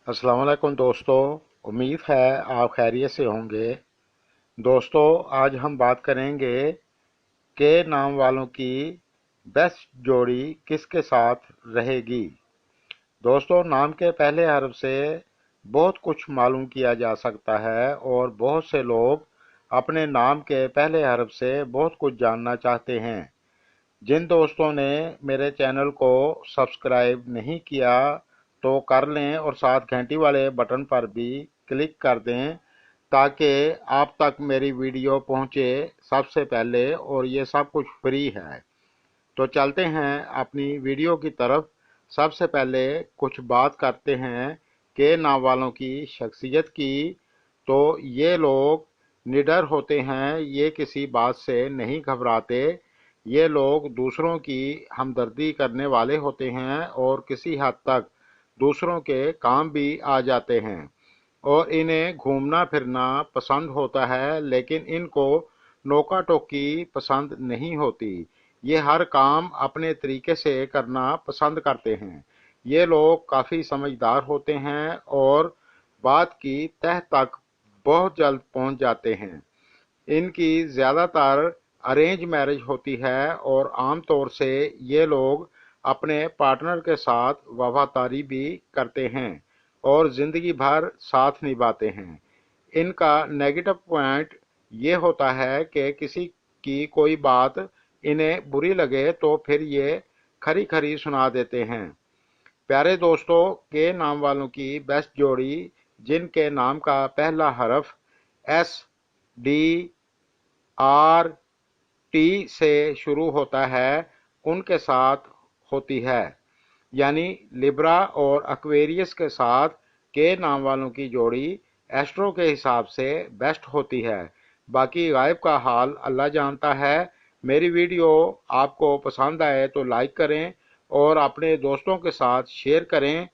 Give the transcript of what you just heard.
अस्सलाम वालेकुम दोस्तों। उम्मीद है आप खैरियत से होंगे। दोस्तों, आज हम बात करेंगे के नाम वालों की बेस्ट जोड़ी किसके साथ रहेगी। दोस्तों, नाम के पहले हर्फ से बहुत कुछ मालूम किया जा सकता है और बहुत से लोग अपने नाम के पहले हर्फ से बहुत कुछ जानना चाहते हैं। जिन दोस्तों ने मेरे चैनल को सब्सक्राइब नहीं किया तो कर लें और साथ घंटी वाले बटन पर भी क्लिक कर दें ताकि आप तक मेरी वीडियो पहुंचे सबसे पहले, और ये सब कुछ फ्री है। तो चलते हैं अपनी वीडियो की तरफ। सबसे पहले कुछ बात करते हैं के नाम वालों की शख्सियत की। तो ये लोग निडर होते हैं, ये किसी बात से नहीं घबराते। ये लोग दूसरों की हमदर्दी करने वाले होते हैं और किसी हद तक दूसरों के काम भी आ जाते हैं। और इन्हें घूमना फिरना पसंद होता है, लेकिन इनको नोका टोकी पसंद नहीं होती। ये हर काम अपने तरीके से करना पसंद करते हैं। ये लोग काफ़ी समझदार होते हैं और बात की तह तक बहुत जल्द पहुंच जाते हैं। इनकी ज़्यादातर अरेंज मैरिज होती है और आम तौर से ये लोग अपने पार्टनर के साथ वफादारी भी करते हैं और ज़िंदगी भर साथ निभाते हैं। इनका नेगेटिव पॉइंट ये होता है कि किसी की कोई बात इन्हें बुरी लगे तो फिर ये खरी खरी सुना देते हैं। प्यारे दोस्तों, के नाम वालों की बेस्ट जोड़ी जिनके नाम का पहला हर्फ एस, डी, आर, टी से शुरू होता है, उनके साथ होती है। यानी लिब्रा और एक्वेरियस के साथ के नाम वालों की जोड़ी एस्ट्रो के हिसाब से बेस्ट होती है। बाकी गायब का हाल अल्लाह जानता है। मेरी वीडियो आपको पसंद आए तो लाइक करें और अपने दोस्तों के साथ शेयर करें